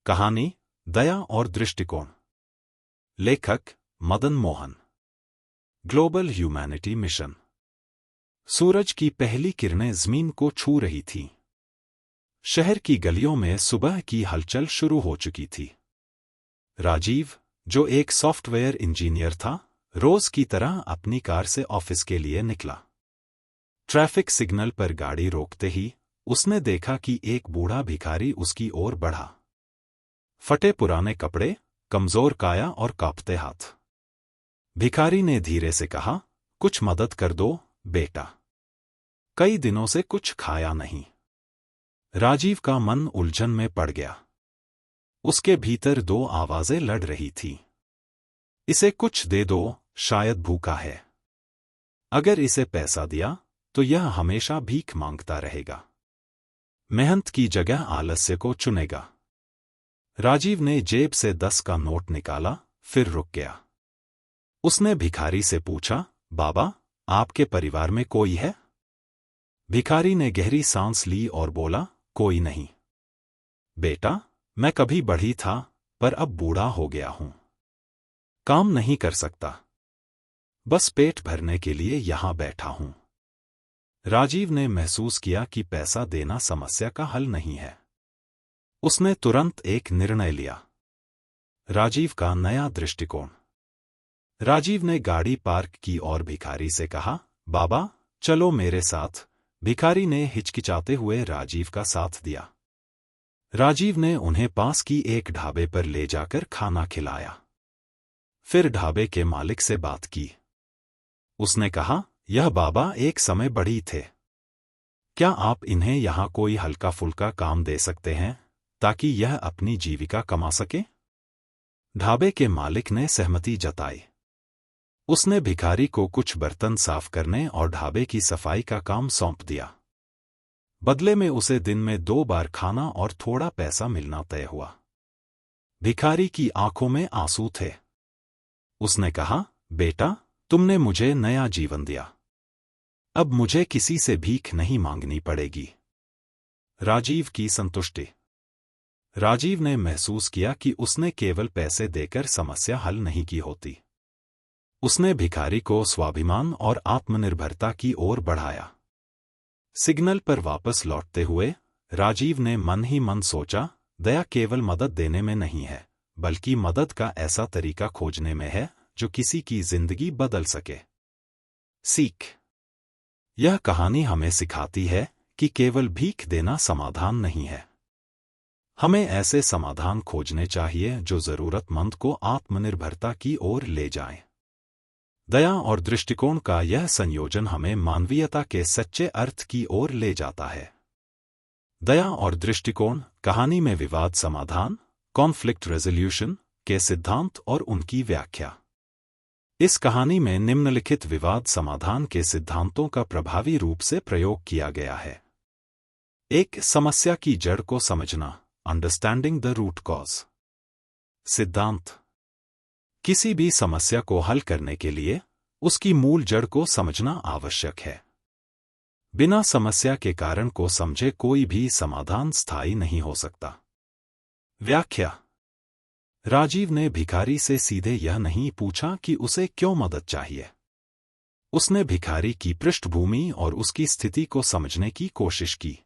कहानी दया और दृष्टिकोण। लेखक Madan Mohan. Global humanity mission. सूरज की पहली किरणें जमीन को छू रही थीं। शहर की गलियों में सुबह की हलचल शुरू हो चुकी थी। राजीव, जो एक सॉफ्टवेयर इंजीनियर था, रोज की तरह अपनी कार से ऑफिस के लिए निकला। ट्रैफिक सिग्नल पर गाड़ी रोकते ही उसने देखा कि एक बूढ़ा भिखारी उसकी ओर बढ़ा। फटे पुराने कपड़े, कमजोर काया और कांपते हाथ। भिखारी ने धीरे से कहा, कुछ मदद कर दो बेटा, कई दिनों से कुछ खाया नहीं। राजीव का मन उलझन में पड़ गया। उसके भीतर दो आवाजें लड़ रही थीं। इसे कुछ दे दो, शायद भूखा है। अगर इसे पैसा दिया तो यह हमेशा भीख मांगता रहेगा, मेहनत की जगह आलस्य को चुनेगा। राजीव ने जेब से 10 का नोट निकाला, फिर रुक गया। उसने भिखारी से पूछा, बाबा, आपके परिवार में कोई है? भिखारी ने गहरी सांस ली और बोला, कोई नहीं बेटा, मैं कभी बढ़ी था, पर अब बूढ़ा हो गया हूं। काम नहीं कर सकता, बस पेट भरने के लिए यहां बैठा हूं। राजीव ने महसूस किया कि पैसा देना समस्या का हल नहीं है। उसने तुरंत एक निर्णय लिया। राजीव का नया दृष्टिकोण। राजीव ने गाड़ी पार्क की और भिखारी से कहा, बाबा, चलो मेरे साथ। भिखारी ने हिचकिचाते हुए राजीव का साथ दिया। राजीव ने उन्हें पास की एक ढाबे पर ले जाकर खाना खिलाया। फिर ढाबे के मालिक से बात की। उसने कहा, यह बाबा एक समय बड़ी थे। क्या आप इन्हें यहां कोई हल्का फुल्का काम दे सकते हैं, ताकि यह अपनी जीविका कमा सके? ढाबे के मालिक ने सहमति जताई। उसने भिखारी को कुछ बर्तन साफ करने और ढाबे की सफाई का काम सौंप दिया। बदले में उसे दिन में 2 बार खाना और थोड़ा पैसा मिलना तय हुआ। भिखारी की आंखों में आंसू थे। उसने कहा, बेटा, तुमने मुझे नया जीवन दिया। अब मुझे किसी से भीख नहीं मांगनी पड़ेगी। राजीव की संतुष्टि। राजीव ने महसूस किया कि उसने केवल पैसे देकर समस्या हल नहीं की होती। उसने भिखारी को स्वाभिमान और आत्मनिर्भरता की ओर बढ़ाया। सिग्नल पर वापस लौटते हुए राजीव ने मन ही मन सोचा, दया केवल मदद देने में नहीं है, बल्कि मदद का ऐसा तरीका खोजने में है जो किसी की जिंदगी बदल सके। सीख। यह कहानी हमें सिखाती है कि केवल भीख देना समाधान नहीं है। हमें ऐसे समाधान खोजने चाहिए जो जरूरतमंद को आत्मनिर्भरता की ओर ले जाएं। दया और दृष्टिकोण का यह संयोजन हमें मानवीयता के सच्चे अर्थ की ओर ले जाता है। दया और दृष्टिकोण कहानी में विवाद समाधान, कॉन्फ्लिक्ट रेजोल्यूशन के सिद्धांत और उनकी व्याख्या। इस कहानी में निम्नलिखित विवाद समाधान के सिद्धांतों का प्रभावी रूप से प्रयोग किया गया है। 1. समस्या की जड़ को समझना, अंडरस्टैंडिंग द रूट कॉज। सिद्धांत। किसी भी समस्या को हल करने के लिए उसकी मूल जड़ को समझना आवश्यक है। बिना समस्या के कारण को समझे कोई भी समाधान स्थायी नहीं हो सकता। व्याख्या। राजीव ने भिखारी से सीधे यह नहीं पूछा कि उसे क्यों मदद चाहिए। उसने भिखारी की पृष्ठभूमि और उसकी स्थिति को समझने की कोशिश की।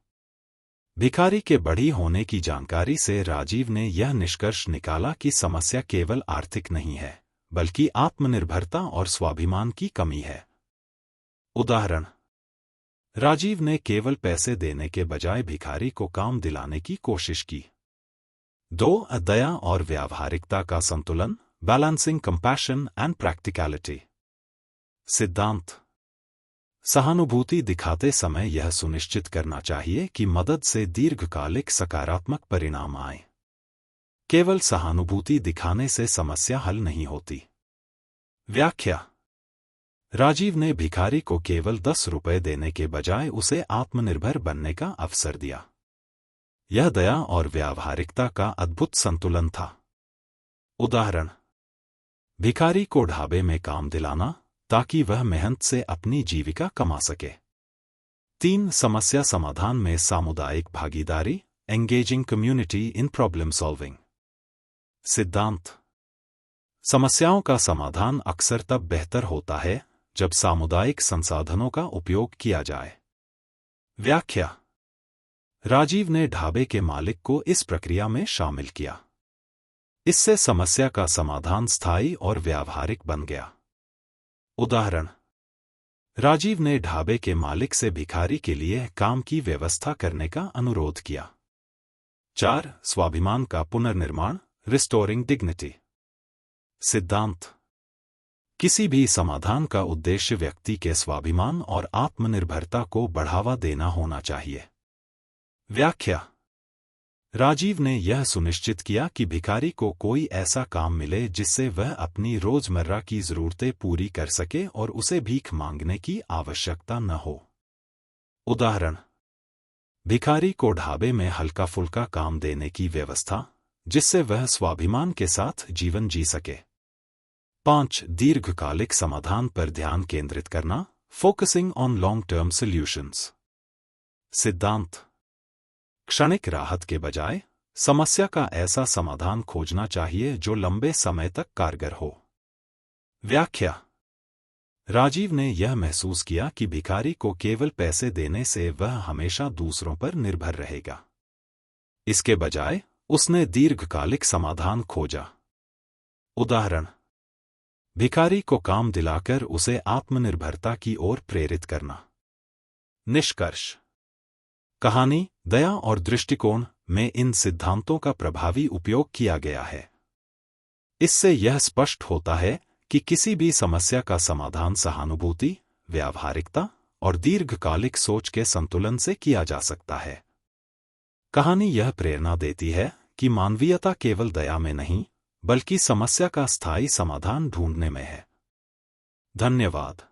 भिखारी के बड़ी होने की जानकारी से राजीव ने यह निष्कर्ष निकाला कि समस्या केवल आर्थिक नहीं है, बल्कि आत्मनिर्भरता और स्वाभिमान की कमी है। उदाहरण। राजीव ने केवल पैसे देने के बजाय भिखारी को काम दिलाने की कोशिश की। 2. दया और व्यावहारिकता का संतुलन, बैलेंसिंग कंपैशन एंड प्रैक्टिकलिटी। सिद्धांत। सहानुभूति दिखाते समय यह सुनिश्चित करना चाहिए कि मदद से दीर्घकालिक सकारात्मक परिणाम आए। केवल सहानुभूति दिखाने से समस्या हल नहीं होती। व्याख्या। राजीव ने भिखारी को केवल 10 रुपए देने के बजाय उसे आत्मनिर्भर बनने का अवसर दिया। यह दया और व्यावहारिकता का अद्भुत संतुलन था। उदाहरण। भिखारी को ढाबे में काम दिलाना ताकि वह मेहनत से अपनी जीविका कमा सके। 3. समस्या समाधान में सामुदायिक भागीदारी, engaging community in problem solving. सिद्धांत। समस्याओं का समाधान अक्सर तब बेहतर होता है जब सामुदायिक संसाधनों का उपयोग किया जाए। व्याख्या। राजीव ने ढाबे के मालिक को इस प्रक्रिया में शामिल किया। इससे समस्या का समाधान स्थायी और व्यावहारिक बन गया। उदाहरण। राजीव ने ढाबे के मालिक से भिखारी के लिए काम की व्यवस्था करने का अनुरोध किया। 4. स्वाभिमान का पुनर्निर्माण, रिस्टोरिंग डिग्निटी। सिद्धांत। किसी भी समाधान का उद्देश्य व्यक्ति के स्वाभिमान और आत्मनिर्भरता को बढ़ावा देना होना चाहिए। व्याख्या। राजीव ने यह सुनिश्चित किया कि भिखारी को कोई ऐसा काम मिले जिससे वह अपनी रोजमर्रा की जरूरतें पूरी कर सके और उसे भीख मांगने की आवश्यकता न हो। उदाहरण। भिखारी को ढाबे में हल्का फुल्का काम देने की व्यवस्था, जिससे वह स्वाभिमान के साथ जीवन जी सके। 5. दीर्घकालिक समाधान पर ध्यान केंद्रित करना, focusing on long term solutions. सिद्धांत। क्षणिक राहत के बजाय समस्या का ऐसा समाधान खोजना चाहिए जो लंबे समय तक कारगर हो। व्याख्या। राजीव ने यह महसूस किया कि भिखारी को केवल पैसे देने से वह हमेशा दूसरों पर निर्भर रहेगा। इसके बजाय उसने दीर्घकालिक समाधान खोजा। उदाहरण। भिखारी को काम दिलाकर उसे आत्मनिर्भरता की ओर प्रेरित करना। निष्कर्ष। कहानी, दया और दृष्टिकोण में इन सिद्धांतों का प्रभावी उपयोग किया गया है। इससे यह स्पष्ट होता है कि किसी भी समस्या का समाधान सहानुभूति, व्यावहारिकता और दीर्घकालिक सोच के संतुलन से किया जा सकता है। कहानी यह प्रेरणा देती है कि मानवीयता केवल दया में नहीं, बल्कि समस्या का स्थायी समाधान ढूंढने में है। धन्यवाद।